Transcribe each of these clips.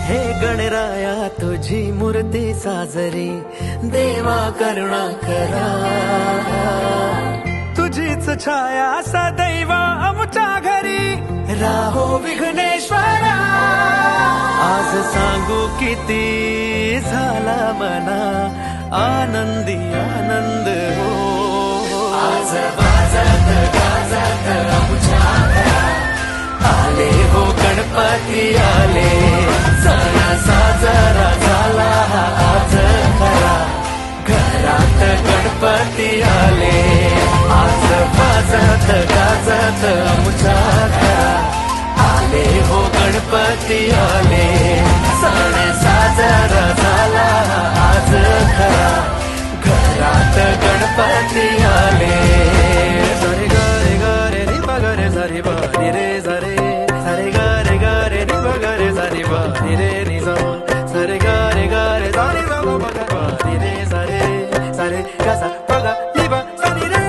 हे गणराया तुझी मूर्ती साजरी, देवा करुणा करा. तुझीच छाया सदैव आमच्या घरी, राहो विघ्नेश्वरा. आज सांगू किती झाला मना, आनंदी आनंद हो. आज वाजत गाजत आमच्या घरात आले हो गणपती आले. सण साजरा झाला आज खरा, घरात गणपती आले. आज वाजत गाजत आमच्या घरात आले हो गणपती आले. सण साजरा झाला आज खरा, घरात गणपती आले. सरे ग रे ग रे रि ब ग रे सा रि ब रि रे सा रे. सरे ग रे ग रे रि ब ग रे सा रि ब रि रे नि सा. सरे ग रे ग रे सा रि ग ब ग ब रि रे सा रे. सा रे ग सा ब ग रि ब सा रि रे.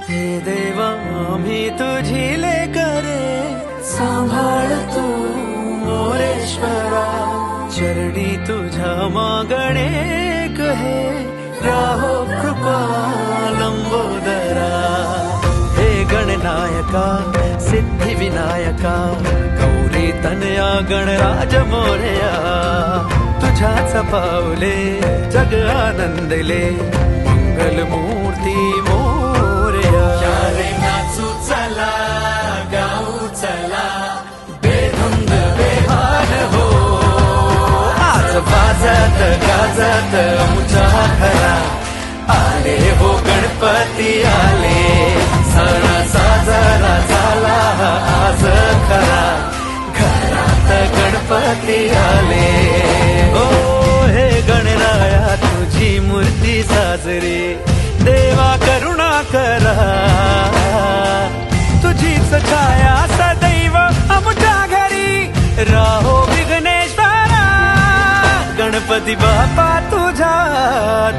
हे देवा आम्ही तुझी लेकरे, सांभाळ तू मोरेश्वरा. चरणी तुझ्या मागणे कहे, राहो कृपा लंबोदरा. हे गणनायका सिद्धी विनायका, गौरी तनया गणराज मोरया. तुझ्याच पावले जग आनंदले, मंगल मूर्ती मोरया. रे नाचू चला गाऊ चला, बेधुंद बेभान हो. आज वाजत गाजत आमच्या घरात आले हो गणपती आले. सण साजरा झाला आज खरा, घरात गणपती आले. ओ हे गणराया तुझी मूर्ती साजरी, देवा करुणा करा. तुझीच छाया सदैव आमच्या घरी, राहो विघ्नेश्वरा. गणपती बाप्पा तुझ्या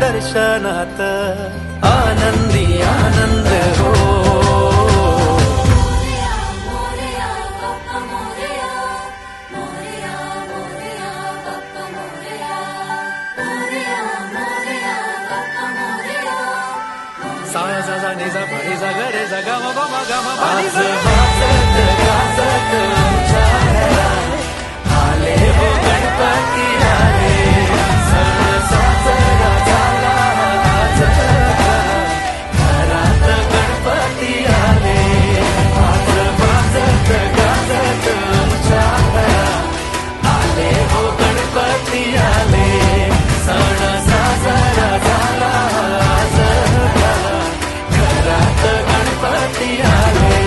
दर्शनात आनंदी आनंद हो. सा सा सा नि सा प नि सा ग रे सा ग म प म ग म प नि सा. वाजत गाजत आमच्या घरात आले हो गणपती आले. सण साजरा झाला आज घरात गणपती आले. आज वाजत गाजत आमच्या घरात आले हो गणपती आले. सण साजरा झाला आज घरात गणपती आले.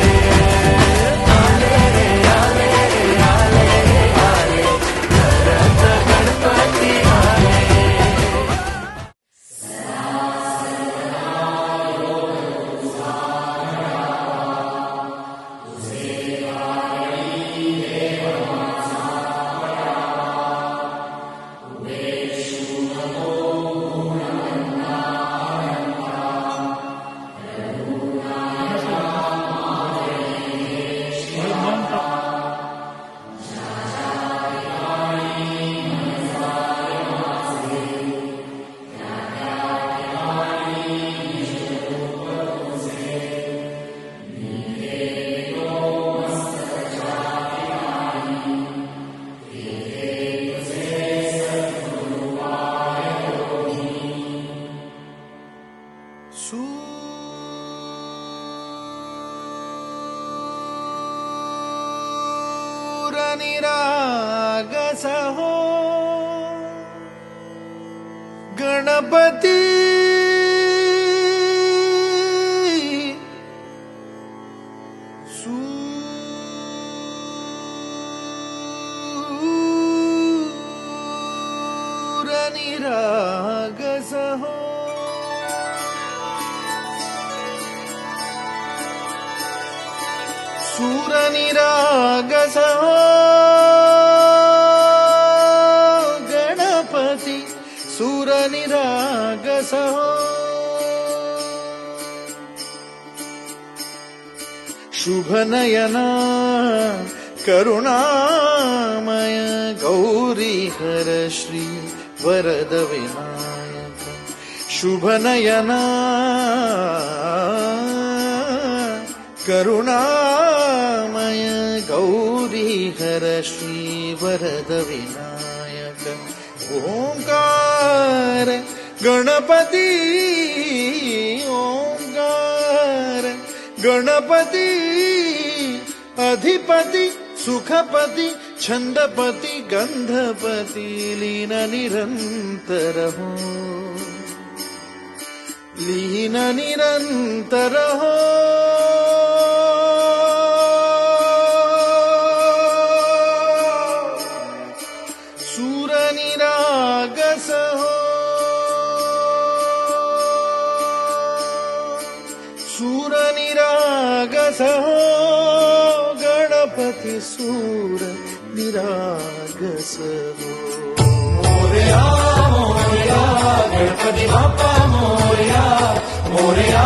आले रे आले आले आले, घरात गणपती आले. निरागस हो गणपती. सूर निरागस हो सूर निरागस हो गणपती. सूर निरागस हो शुभ नयना करुणामय. हर श्री वरद विनायक शुभनयना करुणामय गौरी हर श्री वरद विनायक ओंकार गणपती ओंकार गणपती अधिपती सुखपती छंदपती गंधपती लीन निरंतर हो लीन निरंतर हो सूर निरागस हो सूर निरागस हो गणपती सूर निरागस हो मोरया मोरया गणपती बाप्पा मोरया मोरया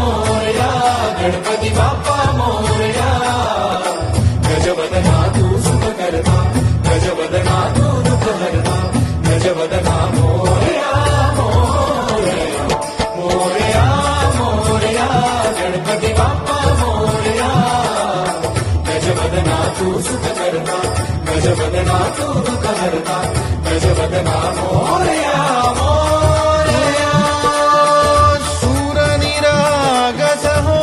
मोरया गणपती बाप्पा मोरया गजवदना तू सुख करता गजवदना तू दुःख हरता गजवदना मोरया मोरया मोरया मोरया गणपती बाप्पा मोरया गजवदना तू सुख करता गजवदना तू दुःख हरता गजवदना मोरया मोरया सूर निरागस हो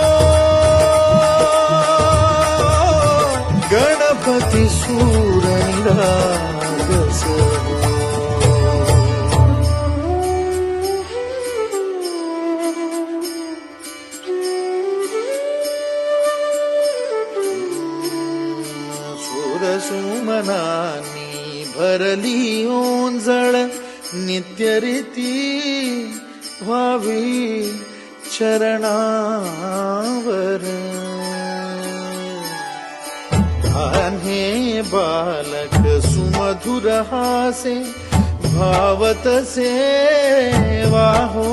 गणपती सूर निरागस हो सुमनानी भरली ओंजळ नित्यरीती व्हावी चरणावर कान्हे बालक सुमधुर हासे भावत सेवा हो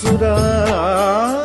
सुरातून